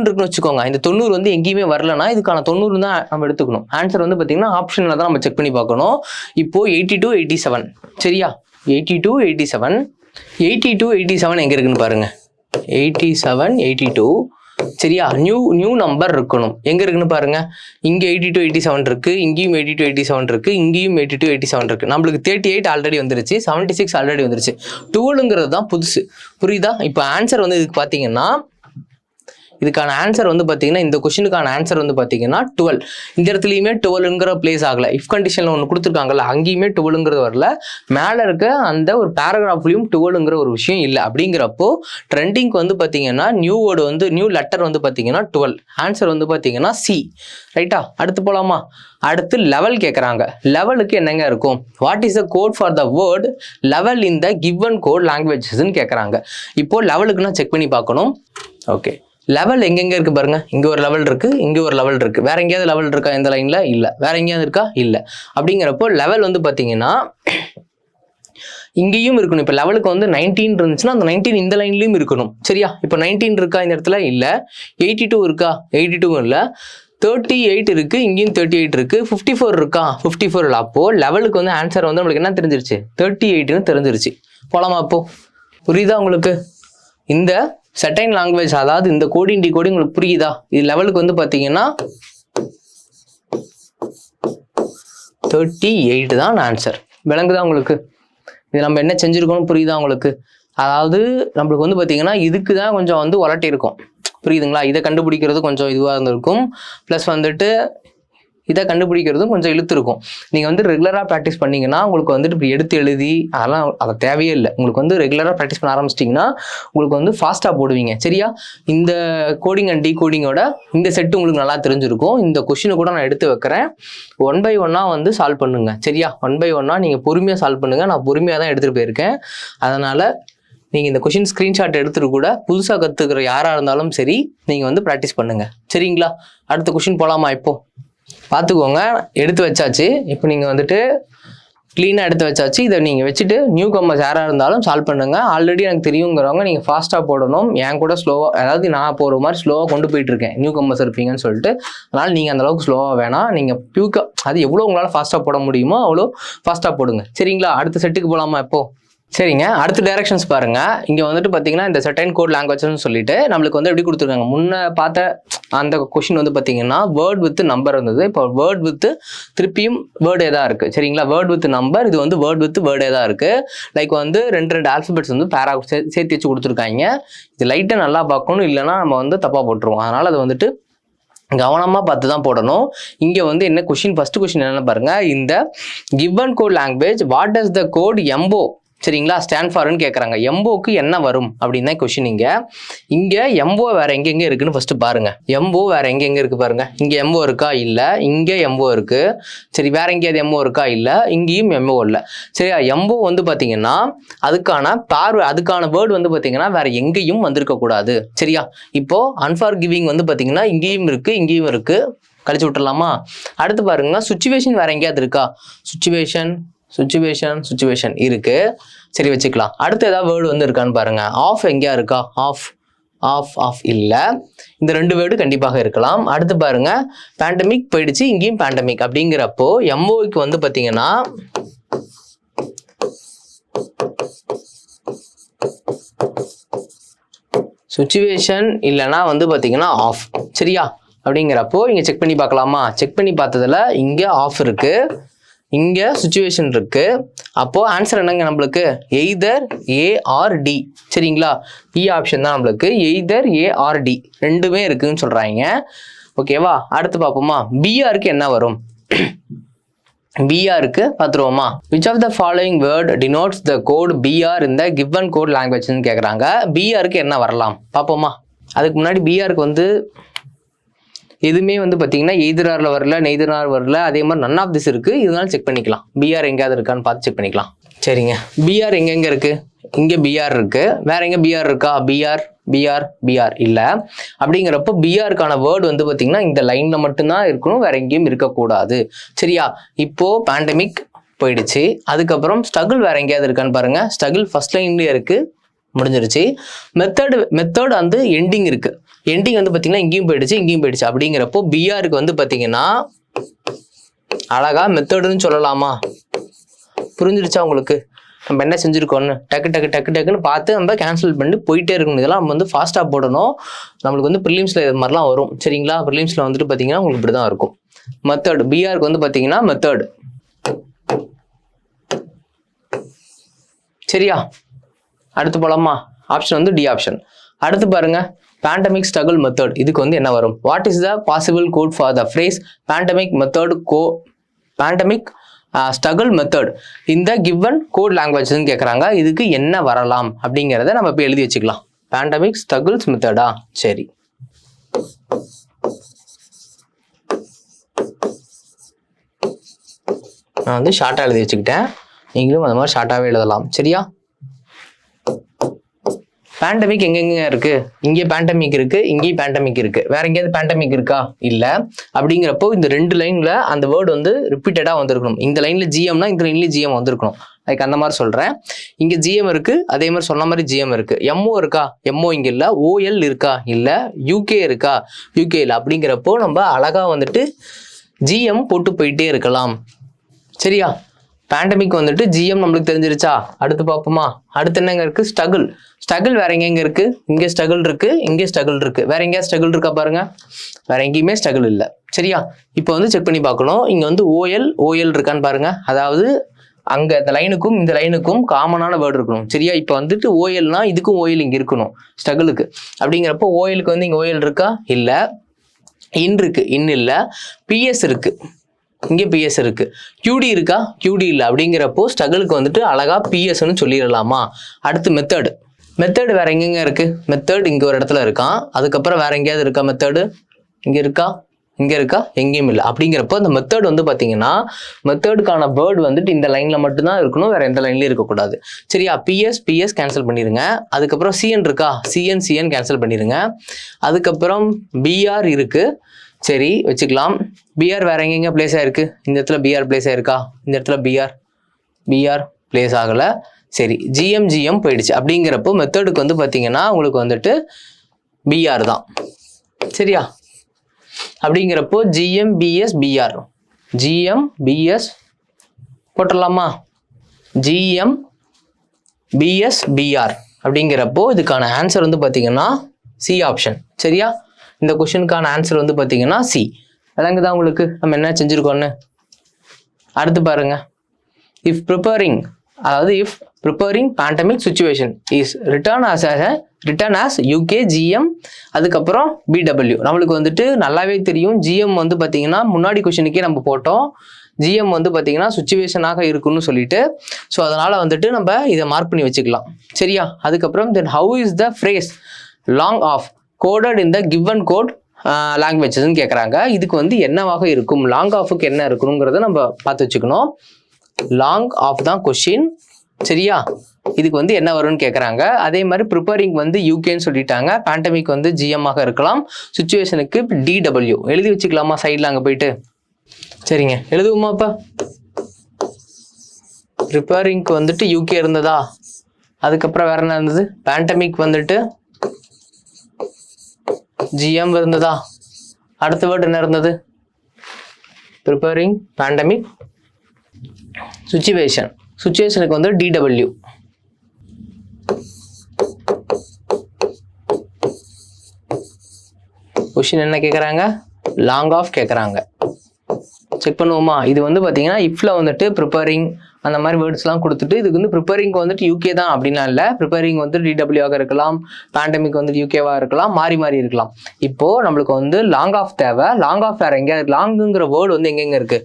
இருக்குன்னு வச்சுக்கோங்க. இந்த 90 வந்து எங்கேயுமே வரலன்னா இதுக்கான 90 தான் நம்ம எடுத்துக்கணும். ஆன்சர் வந்து பாத்தீங்கன்னா ஆப்ஷன்ல தான் நம்ம செக் பண்ணி பார்க்கணும். இப்போ 82, 87 சரியா? 82, 87 எங்க இருக்குன்னு பாருங்க. 87, 82 சரியா? நியூ நம்பர் இருக்கணும். எங்க இருக்குன்னு பாருங்க. இங்க 82, 87 இருக்கு, இங்கேயும் 82, 87 இருக்கு, இங்கேயும் 82, 87 இருக்கு. நம்மளுக்கு 38 ஆல்ரெடி வந்துருச்சு, 76 ஆல்ரெடி வந்துருச்சு. 12ங்கிறது தான் புதுசு. புரியுதா? இப்போ ஆன்சர் வந்து இதுக்கு பாத்தீங்கன்னா இதுக்கான ஆன்சர் வந்து பாத்தீங்கன்னா இந்த கொஸ்டினுக்கான ஆன்சர் வந்து பாத்தீங்கன்னா 12. இந்த இடத்துலயுமே 12ங்கிற பிளேஸ் ஆகல. இஃப் கண்டிஷன்ல ஒன்று கொடுத்துருக்காங்கல்ல, அங்கேயுமே 12ங்கிறது வரல. மேல இருக்க அந்த ஒரு பேராகிராஃப்லயும் 12ங்கிற ஒரு விஷயம் இல்லை. அப்படிங்கிறப்போ ட்ரெண்டிங்க்கு வந்து பாத்தீங்கன்னா நியூ வேர்டு வந்து நியூ லெட்டர் வந்து பாத்தீங்கன்னா 12. ஆன்சர் வந்து பாத்தீங்கன்னா சி. ரைட்டா? அடுத்து போலாமா? அடுத்து லெவல் கேட்குறாங்க. லெவலுக்கு என்னங்க இருக்கும்? What is the code for the word level in the given code லாங்குவேஜஸ்ன்னு கேட்குறாங்க. இப்போ லெவலுக்கு நான் செக் பண்ணி பார்க்கணும். ஓகே, லெவல் எங்கெங்க இருக்கு பாருங்க. இங்க ஒரு லெவல் இருக்கு, இங்க ஒரு லெவல் இருக்கு. வேற எங்கேயாவது லெவல் இருக்கா இந்த லைன்ல? இல்ல. வேற எங்கேயாவது இருக்கா? இல்ல. அப்படிங்கிறப்போ லெவல் வந்து பாத்தீங்கன்னா இங்கேயும் இருக்கணும். இப்போ லெவலுக்கு வந்து 19 இருந்துச்சுன்னா அந்த 19 இந்த லைன்லயும் இருக்கணும். சரியா? இப்போ 19 இருக்கா இந்த இடத்துல? இல்ல. 82 இருக்கா? 82 இல்ல. 38 இருக்கு, இங்கேயும் 38 இருக்கு. 54 இருக்கா? 54 இல்லை. அப்போ லெவலுக்கு வந்து ஆன்சர் வந்து நம்மளுக்கு என்ன தெரிஞ்சிருச்சு? 38ன்னு தெரிஞ்சிருச்சு. போலாமா? அப்போ புரியுதா உங்களுக்கு? இந்த செட்டைன் லாங்குவேஜ், அதாவது இந்த கோடிங் டிகோடிங் உங்களுக்கு புரியுதா? இது லெவலுக்கு வந்து பாத்தீங்கன்னா 38 தான் ஆன்சர். விளங்குதா உங்களுக்கு? இது நம்ம என்ன செஞ்சிருக்கோம்னு புரியுதா உங்களுக்கு? அதாவது நம்மளுக்கு வந்து பாத்தீங்கன்னா இதுக்கு தான் கொஞ்சம் வந்து உலட்டி இருக்கும். புரியுதுங்களா? இதை கண்டுபிடிக்கிறது கொஞ்சம் இதுவாக இருந்திருக்கும். ப்ளஸ் வந்துட்டு இதை கண்டுபிடிக்கிறதும் கொஞ்சம் இழுத்து இருக்கும். நீங்கள் வந்து ரெகுலராக ப்ராக்டிஸ் பண்ணீங்கன்னா உங்களுக்கு வந்துட்டு இப்படி எடுத்து எழுதி அதெல்லாம் அதை தேவையே இல்லை. உங்களுக்கு வந்து ரெகுலராக ப்ராக்டிஸ் பண்ண ஆரம்பிச்சிட்டிங்கன்னா உங்களுக்கு வந்து ஃபாஸ்ட்டாக போடுவீங்க. சரியா? இந்த கோடிங் அண்ட் டீகோடிங்கோட இந்த செட்டு உங்களுக்கு நல்லா தெரிஞ்சிருக்கும். இந்த கொஷினை கூட நான் எடுத்து வைக்கிறேன். 1 by 1 வந்து சால்வ் பண்ணுங்க. சரியா? 1 by 1 நீங்கள் பொறுமையாக சால்வ் பண்ணுங்க. நான் பொறுமையாக தான் எடுத்துகிட்டு போயிருக்கேன். அதனால் நீங்கள் இந்த கொஷின் ஸ்க்ரீன்ஷாட் எடுத்துகிட்டு கூட புதுசாக கற்றுக்கிற யாராக இருந்தாலும் சரி நீங்கள் வந்து ப்ராக்டிஸ் பண்ணுங்கள். சரிங்களா? அடுத்த கொஷின் போகலாமா? இப்போது பார்த்துக்கோங்க, எடுத்து வச்சாச்சு. இப்போ நீங்கள் வந்துட்டு க்ளீனாக எடுத்து வச்சாச்சு. இதை நீங்கள் வச்சுட்டு நியூ கம்மர்ஸ் யாராக இருந்தாலும் சால்வ் பண்ணுங்கள். ஆல்ரெடி எனக்கு தெரியுங்கிறவங்க நீங்கள் ஃபாஸ்ட்டாக போடணும். என் கூட ஸ்லோவாக, அதாவது நான் போகிற மாதிரி ஸ்லோவாக கொண்டு போயிட்டுருக்கேன் நியூ கம்மர்ஸ் இருப்பீங்கன்னு சொல்லிட்டு. அதனால் நீங்கள் அந்தளவுக்கு ஸ்லோவாக வேணாம். நீங்கள் பியூக்காக அது எவ்வளோ உங்களால் ஃபாஸ்ட்டாக போட முடியுமோ அவ்வளோ ஃபாஸ்ட்டாக போடுங்க. சரிங்களா? அடுத்த செட்டுக்கு போகலாமா? இப்போது சரிங்க, அடுத்த டைரக்ஷன்ஸ் பாருங்க. இங்க வந்துட்டு பாத்தீங்கன்னா இந்த செர்டைன் கோட் லாங்குவேஜ்னு சொல்லிட்டு நம்மளுக்கு வந்து எப்படி கொடுத்துருக்காங்க. முன்ன பார்த்த அந்த கொஸ்டின் வந்து பாத்தீங்கன்னா வேர்ட் வித் நம்பர் இருந்தது. இப்போ வேர்ட் வித் திருப்பியும் வேர்டே தான் இருக்கு. சரிங்களா? வேர்ட் வித் நம்பர், இது வந்து வேர்ட் வித் வேர்டே தான் இருக்கு. லைக் வந்து ரெண்டு ஆல்பபெட்ஸ் வந்து பேரா சேர்த்து வச்சு கொடுத்துருக்காங்க. இது லைட்டா நல்லா பார்க்கணும், இல்லைன்னா நம்ம வந்து தப்பா போட்டுருவோம். அதனால அது வந்துட்டு கவனமா பார்த்து தான் போடணும். இங்க வந்து என்ன கொஸ்டின், ஃபர்ஸ்ட் கொஸ்டின் என்ன பாருங்க. இந்த given code language what does the code எம்போ சரிங்களா ஸ்டாண்ட் ஃபார்னு கேட்குறாங்க. எம்போக்கு என்ன வரும் அப்படின்னு தான் கொஸ்டின். இங்கே எம்போ வேற எங்கெங்க இருக்குன்னு ஃபர்ஸ்ட் பாருங்க. எம்போ வேற எங்கெங்க இருக்கு பாருங்க. இங்கே எம்போ இருக்கா? இல்லை. இங்கே எம்போ இருக்கு. சரி, வேற எங்கேயாவது எம்போ இருக்கா? இல்லை. இங்கேயும் எம்போ இல்லை. சரியா? எம்போ வந்து பார்த்தீங்கன்னா அதுக்கான வேர்டு வந்து பார்த்தீங்கன்னா வேற எங்கேயும் வந்திருக்க கூடாது. சரியா? இப்போ அன்ஃபார் கிவிங் வந்து பார்த்தீங்கன்னா இங்கேயும் இருக்கு, இங்கேயும் இருக்கு. கழிச்சு விட்டுறலாமா? அடுத்து பாருங்க, சுச்சுவேஷன் வேற எங்கேயாவது இருக்கா? சுச்சுவேஷன் இருக்கு. சரி, வச்சுக்கலாம். அடுத்து ஏதாவது வேர்டு வந்து இருக்கான்னு பாருங்க. ஆஃப் எங்கேயா இருக்கா? ஆஃப் இல்லை. இந்த 2 வேர்டு கண்டிப்பாக இருக்கலாம். அடுத்து பாருங்க, பேண்டமிக் போயிடுச்சு, இங்கேயும் பேண்டமிக். அப்படிங்கிறப்போ எம்ஓக்கு வந்து பார்த்தீங்கன்னா சுச்சுவேஷன் இல்லைன்னா வந்து பார்த்தீங்கன்னா ஆஃப். சரியா? அப்படிங்கிறப்போ இங்கே செக் பண்ணி பார்க்கலாமா? செக் பண்ணி பார்த்ததுல இங்கே ஆஃப் இருக்கு, இங்க சுச்சுவேஷன் இருக்கு. அப்போ ஆன்சர் என்னங்க நம்மளுக்கு? Either A or D. சரிங்களா? பி ஆப்ஷன் தான் நம்மளுக்கு. எய்தர் ஏ ஆர் டி ரெண்டுமே இருக்குன்னு சொல்றாங்க. ஓகேவா? அடுத்து பார்ப்போமா? பிஆருக்கு என்ன வரும்? பிஆருக்கு பார்த்துருவோமா? Which of the following word denotes the code PR இந்த கிவன் கோட் லாங்குவேஜ்னு கேட்குறாங்க. பிஆருக்கு என்ன வரலாம் பார்ப்போமா? அதுக்கு முன்னாடி பிஆருக்கு வந்து எதுவுமே வந்து பார்த்தீங்கன்னா எய்தராரில் வரல, நெய்தரார் வரல, அதே மாதிரி நன் ஆஃப் திஸ் இருக்குது. இதனால செக் பண்ணிக்கலாம். பிஆர் எங்கேயாவது இருக்கான்னு பார்த்து செக் பண்ணிக்கலாம். சரிங்க, பிஆர் எங்கெங்கே இருக்குது? இங்கே பிஆர் இருக்குது. வேற எங்கே பிஆர் இருக்கா? பிஆர் இல்லை. அப்படிங்கிறப்போ பிஆருக்கான வேர்டு வந்து பார்த்தீங்கன்னா இந்த லைனில் மட்டும்தான் இருக்கணும், வேற எங்கேயும் இருக்கக்கூடாது. சரியா? இப்போது பேண்டமிக் போயிடுச்சு. அதுக்கப்புறம் ஸ்ட்ரகிள் வேற எங்கேயாவது இருக்கான்னு பாருங்க. ஸ்ட்ரகிள் ஃபர்ஸ்ட் லைன்லேயே இருக்குது, முடிஞ்சிருச்சு. மெத்தட் வந்து எண்டிங் இருக்கு. எண்டிங் வந்து பார்த்தீங்கன்னா இங்கேயும் போயிடுச்சு. அப்படிங்கிறப்போ பிஆருக்கு வந்து பார்த்தீங்கன்னா அழகா மெத்தடுன்னு சொல்லலாமா? புரிஞ்சிருச்சா உங்களுக்கு? நம்ம என்ன செஞ்சுருக்கோன்னு டக்குன்னு பார்த்து நம்ம கேன்சல் பண்ணி போயிட்டே இருக்கணும். இதெல்லாம் நம்ம வந்து ஃபாஸ்ட்டாக போடணும். நம்மளுக்கு வந்து ப்ரிலிம்ஸில் இது மாதிரிலாம் வரும். சரிங்களா? ப்ரிலிம்ஸில் வந்துட்டு பார்த்தீங்கன்னா உங்களுக்கு இப்படி தான் இருக்கும். மெத்தட் பிஆருக்கு வந்து பார்த்தீங்கன்னா மெத்தட். சரியா? அடுத்து போலாமா? ஆப்ஷன் வந்து டி ஆப்ஷன். அடுத்து பாருங்க, பேண்டமிக் ஸ்ட்ரகிள் மெத்தட். இதுக்கு வந்து என்ன வரும்? What is the possible code for the phrase pandemic struggle method இந்த கிவன் கோட் லாங்குவேஜ்னு கேட்குறாங்க. இதுக்கு என்ன வரலாம் அப்படிங்கிறத நம்ம இப்போ எழுதி வச்சுக்கலாம். பேண்டமிக் ஸ்ட்ரகிள்ஸ் மெத்தடா? சரி, நான் வந்து ஷார்ட்டாக எழுதி வச்சுக்கிட்டேன். நீங்களும் அந்த மாதிரி ஷார்ட்டாகவே எழுதலாம். சரியா? பேண்டமிக் எங்கெங்க இருக்கு? இங்கே பேண்டமிக் இருக்கு, இங்கேயும் பேண்டமிக் இருக்கு. வேற எங்கேயாவது பேண்டமிக் இருக்கா? இல்லை. அப்படிங்கிறப்போ இந்த 2 லைன்ல அந்த வேர்டு வந்து ரிப்பீட்டடா வந்திருக்கணும். இந்த லைன்ல ஜிஎம்னா இந்த லைன்ல ஜிஎம் வந்திருக்கணும். லைக் அந்த மாதிரி சொல்றேன். இங்க ஜிஎம் இருக்கு, அதே மாதிரி சொன்ன மாதிரி ஜிஎம் இருக்கு. எம்ஓ இருக்கா? எம்ஓ இங்க இல்ல. ஓஎல் இருக்கா? இல்ல. யூகே இருக்கா? யூகே இல்லை. அப்படிங்கிறப்போ நம்ம அழகா வந்துட்டு ஜிஎம் போட்டு போயிட்டே இருக்கலாம். சரியா? பேண்டமிக் வந்துட்டு ஜிஎம் நம்மளுக்கு தெரிஞ்சிருச்சா? அடுத்து பார்ப்போமா? அடுத்து என்னங்க இருக்கு? ஸ்ட்ரகிள் வேற எங்க இருக்கு? இங்கே ஸ்ட்ரகிள் இருக்கு, இங்கே ஸ்ட்ரகிள் இருக்கு. வேற எங்கேயா ஸ்ட்ரகிள் இருக்கா பாருங்க? வேற எங்கேயுமே ஸ்ட்ரகிள் இல்லை. சரியா? இப்போ வந்து செக் பண்ணி பார்க்கணும். இங்க வந்து ஓஎல் இருக்கான்னு பாருங்க. அதாவது அங்க இந்த லைனுக்கும் இந்த லைனுக்கும் காமனான வேர்டு இருக்கணும். சரியா? இப்போ வந்துட்டு ஓஎல்னா இதுக்கும் ஓஎல் இங்க இருக்கணும் ஸ்ட்ரகிளுக்கு. அப்படிங்கிறப்போ ஓஎலுக்கு வந்து இங்க ஓஎல் இருக்கா? இல்லை. இன் இருக்கு, இன் இல்லை. பிஎஸ் இருக்கு. இங்கே பிஎஸ் இருக்கு. கியூடி இருக்கா? கியூடி இல்லை. அப்படிங்கிறப்போ ஸ்ட்ரகிளுக்கு வந்துட்டு அழகா பிஎஸ்ன்னு சொல்லிடலாமா? அடுத்து மெத்தடு வேற எங்கெங்க இருக்கு? மெத்தட் இங்க ஒரு இடத்துல இருக்கான். அதுக்கப்புறம் வேற எங்கேயாவது இருக்கா மெத்தடு? இங்க இருக்கா? இங்க இருக்கா? எங்கேயும் இல்லை. அப்படிங்கிறப்போ அந்த மெத்தட் வந்து பாத்தீங்கன்னா மெத்தடுக்கான வேர்டு வந்துட்டு இந்த லைன்ல மட்டும்தான் இருக்கணும், வேற எந்த லைன்லயும் இருக்கக்கூடாது. சரியா? பிஎஸ் கேன்சல் பண்ணிருங்க. அதுக்கப்புறம் சிஎன் இருக்கா? சிஎன் கேன்சல் பண்ணிருங்க. அதுக்கப்புறம் பிஆர் இருக்கு. சரி, வச்சுக்கலாம். பிஆர் வேற எங்கெங்க பிளேஸ் ஆயிருக்கு? இந்த இடத்துல பிஆர் பிளேஸ் ஆயிருக்கா? இந்த இடத்துல பிஆர் பிளேஸ் ஆகல. சரி, ஜிஎம் போயிடுச்சு. அப்படிங்கிறப்போ மெத்தடுக்கு வந்து பாத்தீங்கன்னா உங்களுக்கு வந்துட்டு பிஆர் தான். சரியா? அப்படிங்கிறப்போ ஜிஎம்பிஎஸ் பிஆர் போட்டுடலாமா? ஜிஎம்பிஎஸ் பிஆர் அப்படிங்கிறப்போ இதுக்கான ஆன்சர் வந்து பாத்தீங்கன்னா சி ஆப்ஷன். சரியா? இந்த கொஸ்டினுக்கான ஆன்சர் வந்து பாத்தீங்கன்னா சி. விளங்குதா உங்களுக்கு நம்ம என்ன செஞ்சிருக்கோம்னு? அடுத்து பாருங்க. If preparing pandemic situation is return as UK GM அதுக்கப்புறம் பிடபிள்யூ. நம்மளுக்கு வந்துட்டு நல்லாவே தெரியும் ஜிஎம் வந்து பார்த்தீங்கன்னா முன்னாடி கொஸ்டினுக்கே நம்ம போட்டோம். ஜிஎம் வந்து பார்த்தீங்கன்னா சுச்சுவேஷனாக இருக்குன்னு சொல்லிட்டு, ஸோ அதனால வந்துட்டு நம்ம இதை மார்க் பண்ணி வச்சுக்கலாம். சரியா? அதுக்கப்புறம் then how is the phrase long of coded in the given code லாங்குவேஜஸ்ன்னு கேட்குறாங்க. இதுக்கு வந்து என்னவாக இருக்கும்? லாங் ஆஃபுக்கு என்ன இருக்கணுங்கிறத நம்ம பார்த்து வச்சுக்கணும். லாங் ஆஃப் தான் கொஸ்டின். சரியா? இதுக்கு வந்து என்ன வரும்னு கேட்குறாங்க. அதே மாதிரி ப்ரிப்பேரிங் வந்து யூகேன்னு சொல்லிட்டாங்க. பேண்டமிக் வந்து ஜிஎம் ஆக இருக்கலாம். சுச்சுவேஷனுக்கு டிடபிள்யூ எழுதி வச்சுக்கலாமா சைடில் அங்கே போயிட்டு? சரிங்க, எழுதுவோமா? இப்போ ப்ரிப்பேரிங்க்கு வந்துட்டு யூகே இருந்ததா? அதுக்கப்புறம் வேற என்ன இருந்தது? பேண்டமிக் வந்துட்டு ஜிஎம் இருந்ததா? அடுத்த வேர்டு என்ன இருந்தது? ப்ரிப்பேரிங் பேண்டமிக் சுச்சுவேஷனுக்கு வந்து டிடபிள்யூ. கொஸ்டின் என்ன கேட்குறாங்க? லாங் ஆஃப் கேட்குறாங்க. செக் பண்ணுவோமா? இது வந்து பார்த்தீங்கன்னா இஃப்ல வந்துட்டு ப்ரிப்பேரிங் அந்த மாதிரி வேர்ட்ஸ்லாம் கொடுத்துட்டு இதுக்கு வந்து ப்ரிப்பேரிங்க்கு வந்துட்டு யூகே தான் அப்படின்னா இல்லை. ப்ரிப்பேரிங் வந்து டிடபிள்யூவாக இருக்கலாம், பேண்டமிக் வந்து யூகேவாக இருக்கலாம், மாறி இருக்கலாம். இப்போ நம்மளுக்கு வந்து லாங் ஆஃப் தேவை. லாங் ஆஃப் வேற எங்கேயாவது லாங்குங்கிற வேர்டு வந்து எங்கெங்க இருக்கு?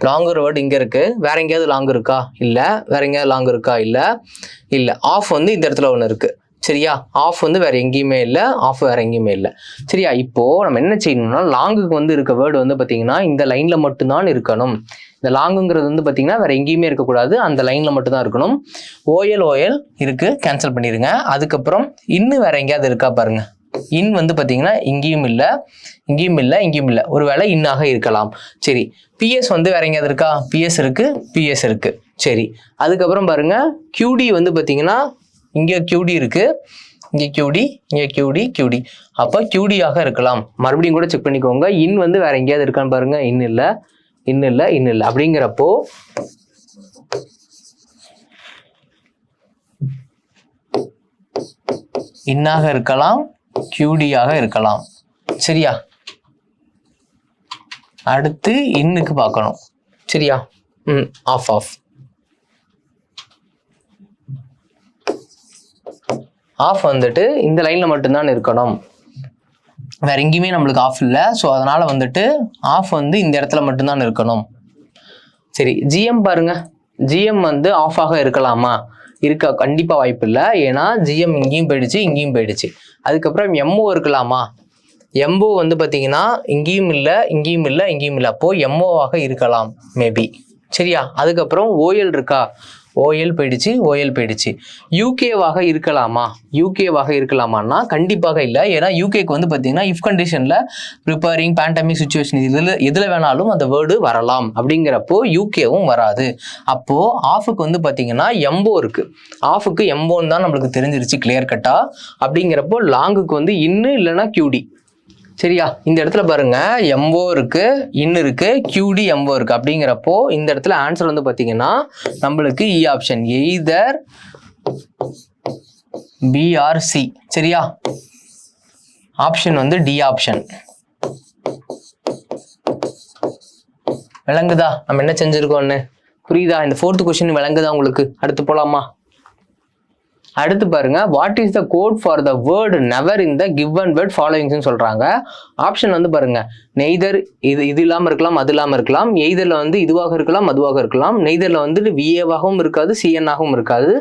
லாங்குங்கிற வேர்டு இங்கே இருக்கு. வேற எங்கேயாவது லாங் இருக்கா? இல்லை. வேற எங்கேயாவது லாங் இருக்கா? இல்லை. ஆஃப் வந்து இந்த இடத்துல ஒன்று இருக்கு. சரியா? ஆஃப் வந்து வேற எங்கேயுமே இல்லை. ஆஃப் வேற எங்கேயுமே இல்லை. சரியா? இப்போ நம்ம என்ன செய்யணும்னா லாங்குக்கு வந்து இருக்க வேர்டு வந்து பார்த்தீங்கன்னா இந்த லைன்ல மட்டும்தான் இருக்கணும். இந்த லாங்குங்கிறது வந்து பார்த்தீங்கன்னா வேற எங்கேயுமே இருக்கக்கூடாது, அந்த லைன்ல மட்டும்தான் இருக்கணும். ஓஎல் இருக்கு, கேன்சல் பண்ணிடுங்க. அதுக்கப்புறம் இன்னும் வேற எங்கேயாவது இருக்கா பாருங்க. இன் வந்து பார்த்தீங்கன்னா இங்கேயும் இல்லை, இங்கேயும் இல்லை. ஒருவேளை இன்னாக இருக்கலாம். சரி, பிஎஸ் வந்து வேற எங்கேயாவது இருக்கா? பிஎஸ் இருக்கு. சரி, அதுக்கப்புறம் பாருங்க கியூடி வந்து பார்த்தீங்கன்னா இங்கே கியூடி இருக்கு, இங்கே கியூடி. அப்போ கியூடியாக இருக்கலாம். மறுபடியும் கூட செக் பண்ணிக்கோங்க. இன் வந்து வேற எங்கேயாவது இருக்கான்னு பாருங்க. இன் இல்லை. அப்படிங்கிறப்போ இன்னாக இருக்கலாம், கியூடியாக இருக்கலாம். சரியா? அடுத்து இன்னுக்கு பார்க்கணும். சரியா? ஆஃப் வந்துட்டு இந்த லைன்ல மட்டும்தான் இருக்கணும், வேற எங்கேயுமே நம்மளுக்கு ஆஃப் இல்லை. ஸோ அதனால வந்துட்டு ஆஃப் வந்து இந்த இடத்துல மட்டும்தான் இருக்கணும். சரி, ஜிஎம் பாருங்க. ஜிஎம் வந்து ஆஃப் ஆக இருக்கலாமா? கண்டிப்பா வாய்ப்பு இல்லை. ஏன்னா ஜிஎம் இங்கேயும் போயிடுச்சு. அதுக்கப்புறம் எம்ஓ இருக்கலாமா? எம்ஓ வந்து பார்த்தீங்கன்னா இங்கேயும் இல்லை. அப்போ எம்ஓவாக இருக்கலாம் மேபி. சரியா? அதுக்கப்புறம் ஓஎல் இருக்கா? ஓஎல் போயிடுச்சு. யூகேவாக இருக்கலாமான்னா கண்டிப்பாக இல்லை. ஏன்னா யூகேக்கு வந்து பார்த்தீங்கன்னா இஃப் கண்டிஷன்ல ப்ரிப்பேரிங் பேண்டமிக் சுச்சுவேஷன் எதுல வேணாலும் அந்த வேர்டு வரலாம். அப்படிங்கிறப்போ யூகேவும் வராது. அப்போ ஆஃபுக்கு வந்து பார்த்தீங்கன்னா எம்போ இருக்கு. ஆஃபுக்கு எம்போன்னு தான் நம்மளுக்கு தெரிஞ்சிருச்சு கிளியர் கட்டா. அப்படிங்கிறப்போ லாங்குக்கு வந்து இன்னு இல்லைன்னா கியூடி. சரியா? இந்த இடத்துல பாருங்க எம்போ இருக்கு, இன்னு இருக்கு, கியூடி எம்போ இருக்கு. அப்படிங்கிறப்போ இந்த இடத்துல ஆன்சர் வந்து பாத்தீங்கன்னா நம்மளுக்கு E option, either B or C. சரியா? ஆப்ஷன் வந்து டி ஆப்ஷன். விளங்குதா நம்ம என்ன செஞ்சிருக்கோம்னு? புரியுதா? இந்த 4th கொஸ்டின் விளங்குதா உங்களுக்கு? அடுத்து போலாமா? அடுத்து பாருங்க, what is the code for the word never in the given word ஃபாலோயிங்ஸ்னு சொல்றாங்க. ஆப்ஷன் வந்து பாருங்க, நெய்தர் இது இல்லாமல் இருக்கலாம், அது இல்லாமல் இருக்கலாம், எய்தரில் வந்து இதுவாக இருக்கலாம், அதுவாக இருக்கலாம், நெய்தரில் வந்துட்டு விஏவாகவும் இருக்காது, சிஎன்னாகவும் இருக்காது,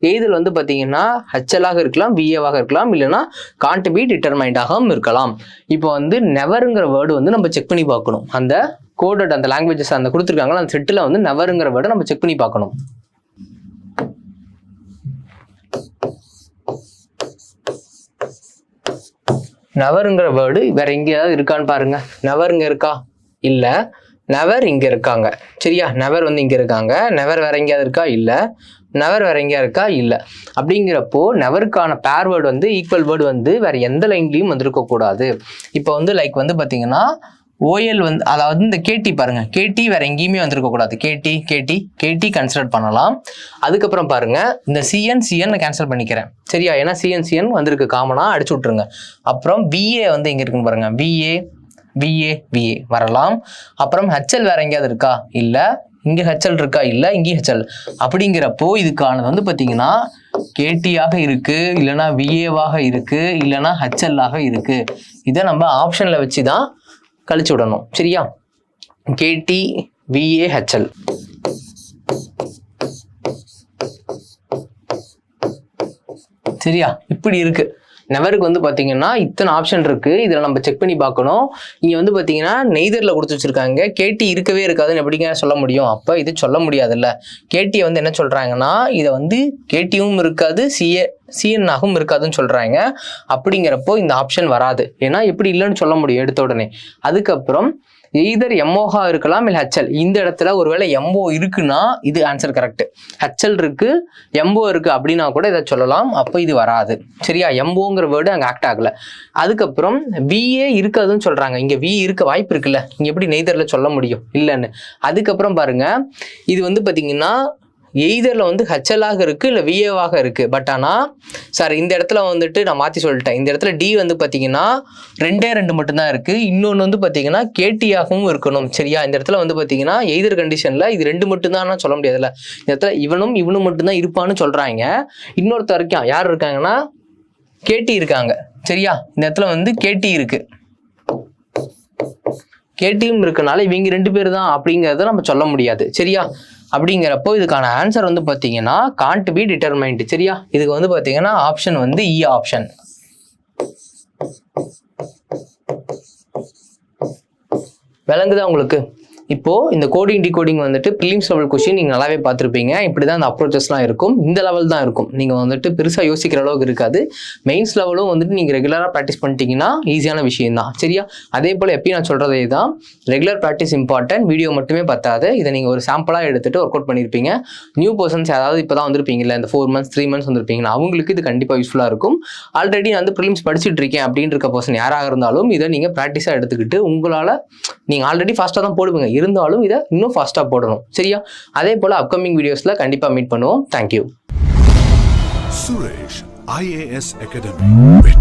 எய்தரில் வந்து பார்த்தீங்கன்னா ஹெச்எல்லாக இருக்கலாம், விஏவாக இருக்கலாம், இல்லைன்னா காண்ட் பி டிட்டர்மைண்டாகவும் இருக்கலாம். இப்போ வந்து நெவருங்கிற வேர்டு வந்து நம்ம செக் பண்ணி பார்க்கணும். அந்த கோடட் அந்த லாங்குவேஜஸ் அந்த கொடுத்துருக்காங்களா அந்த செட்டில் வந்து நெவருங்கிற வேர்டை நம்ம செக் பண்ணி பார்க்கணும். நெவருங்கிற வேர்டு வேற எங்கேயாவது இருக்கான்னு பாருங்க. நெவர் இங்க இருக்கா? இல்ல. நெவர் இங்க இருக்காங்க. சரியா? நெவர் வந்து இங்க இருக்காங்க. நெவர் வேற எங்கேயாவது இருக்கா? இல்ல. நெவர் வேற எங்கேயா இருக்கா? இல்ல. அப்படிங்கிறப்போ நெவருக்கான பேர் வேர்டு வந்து ஈக்குவல் வேர்டு வந்து வேற எந்த லைன்லையும் வந்திருக்க கூடாது. இப்போ வந்து லைக் வந்து பாத்தீங்கன்னா ஓஎல் வந்து அதாவது இந்த கேடி பாருங்க, கேடி வேற எங்கேயுமே வந்திருக்க கூடாது. கேடி கன்சிடர் பண்ணலாம். அதுக்கப்புறம் பாருங்க, இந்த சிஎன் கேன்சல் பண்ணிக்கிறேன். சரியா? ஏன்னா சிஎன் வந்திருக்கு, காமனா அடிச்சு விட்டுருங்க. அப்புறம் விஏ வந்து எங்க இருக்குன்னு பாருங்க, விஏ வரலாம். அப்புறம் ஹெச்எல் வேற எங்கேயாவது இருக்கா? இல்ல. இங்க ஹெச்எல் இருக்கா? இல்ல. இங்கேயும் ஹெச்எல். அப்படிங்கிறப்போ இதுக்கானது வந்து பாத்தீங்கன்னா கேடியாக இருக்கு, இல்லைன்னா விஏவாக இருக்கு, இல்லைன்னா ஹெச்எல்லாக இருக்கு. இதை நம்ம ஆப்ஷன்ல வச்சுதான் கழிச்சு விடணும். சரியா? கேடி விஏ ஹெச்எல். சரியா? இப்படி இருக்கு. நெவருக்கு வந்து பார்த்தீங்கன்னா இத்தனை ஆப்ஷன் இருக்கு. இதில் நம்ம செக் பண்ணி பார்க்கணும். இங்கே வந்து பார்த்தீங்கன்னா நெய்தரில் கொடுத்து வச்சிருக்காங்க. கேடி இருக்கவே இருக்காதுன்னு எப்படிங்க சொல்ல முடியும்? அப்போ இது சொல்ல முடியாதுல்ல. கேடியை வந்து என்ன சொல்றாங்கன்னா, இதை வந்து கேடியும் இருக்காது, சிஎன்னாகவும் இருக்காதுன்னு சொல்றாங்க. அப்படிங்கிறப்போ இந்த ஆப்ஷன் வராது. ஏன்னா எப்படி இல்லைன்னு சொல்ல முடியும் எடுத்த உடனே. அதுக்கப்புறம் எய்தர் எம்ஓஹா இருக்கலாம், இல்லை ஹெச்எல். இந்த இடத்துல ஒருவேளை எம்ஓ இருக்குன்னா இது ஆன்சர் கரெக்ட். ஹெச்எல் இருக்கு, எம்ஓ இருக்கு அப்படின்னா கூட இதை சொல்லலாம். அப்போ இது வராது. சரியா? எம்ஓங்கிற வேர்டு அங்கே ஆக்ட் ஆகல. அதுக்கப்புறம் விஏ இருக்காதுன்னு சொல்றாங்க. இங்க வி இருக்க வாய்ப்பு இருக்குல்ல, இங்க எப்படி நெய்தர்ல சொல்ல முடியும் இல்லைன்னு. அதுக்கப்புறம் பாருங்க, இது வந்து பாத்தீங்கன்னா எய்தரில் வந்து ஹெச்எல்லாக இருக்குது, இல்லை விஏவாக இருக்குது. பட் ஆனால் சார் இந்த இடத்துல வந்துட்டு நான் மாற்றி சொல்லிட்டேன். இந்த இடத்துல டி வந்து பார்த்தீங்கன்னா 2 மட்டும்தான் இருக்குது. இன்னொன்று வந்து பார்த்தீங்கன்னா கேடியாகவும் இருக்கணும். சரியா? இந்த இடத்துல வந்து பார்த்தீங்கன்னா எய்தர் கண்டிஷனில் இது 2 மட்டும்தான் சொல்ல முடியாதுல்ல. இந்த இடத்துல இவனும் மட்டும்தான் இருப்பான்னு சொல்கிறாங்க. இன்னொருத்தர் இருக்கான், யார் இருக்காங்கன்னா கேடி இருக்காங்க. சரியா? இந்த இடத்துல வந்து கேடி இருக்கு, கேடியும் இருக்கனால இவங்க 2 பேர் தான் அப்படிங்கிறத நம்ம சொல்ல முடியாது. சரியா? அப்படிங்கிறப்போ இதுக்கான ஆன்சர் வந்து பார்த்தீங்கன்னா காண்ட் பி டிட்டர்மைண்ட். சரியா? இதுக்கு வந்து பார்த்தீங்கன்னா ஆப்ஷன் வந்து இ ஆப்ஷன். விளங்குதா உங்களுக்கு? இப்போ இந்த கோடிங் டிகோடிங் வந்துட்டு ப்ரிலிம்ஸ் லெவல் கொஸ்டின் நீங்க நல்லாவே பார்த்துருப்பீங்க. இப்படிதான் அந்த அப்ரோச்சஸ்லாம் இருக்கும். இந்த லெவல் தான் இருக்கும். நீங்க வந்துட்டு பெருசா யோசிக்கிற அளவுக்கு இருக்காது. மெயின்ஸ் லெவலும் வந்துட்டு நீங்க ரெகுலரா ப்ராக்டிஸ் பண்ணிட்டீங்கன்னா ஈஸியான விஷயம் தான். சரியா? அதே போல எப்பயும் நான் சொல்றதே தான், ரெகுலர் ப்ராக்டிஸ் இம்பார்ட்டன்ட், வீடியோ மட்டுமே பத்தாது. இதை நீங்க ஒரு சாம்பிளா எடுத்துட்டு ஒர்க் அவுட் பண்ணிருப்பீங்க. நியூ பர்சன்ஸ் யாராவது இப்பதான் வந்திருப்பீங்கல்ல, இந்த 4 months 3 months வந்திருப்பீங்கன்னா அவங்களுக்கு இது கண்டிப்பா யூஸ்ஃபுல்லா இருக்கும். ஆல்ரெடி நான் வந்து ப்ரிலிம்ஸ் படிச்சுட்டு இருக்கேன் அப்படின்னு இருக்க பர்சன் யாராக இருந்தாலும் இதை நீங்க ப்ராக்டிஸா எடுத்துக்கிட்டு உங்களால நீங்க ஆல்ரெடி ஃபாஸ்டா தான் போடுவீங்க, இருந்தாலும் இதை இன்னும் ஃபாஸ்டா போடணும். சரியா? அதே போல அப்கமிங் வீடியோஸ்ல கண்டிப்பா மீட் பண்ணுவோம். தேங்க்யூ. Suresh IAS Academy.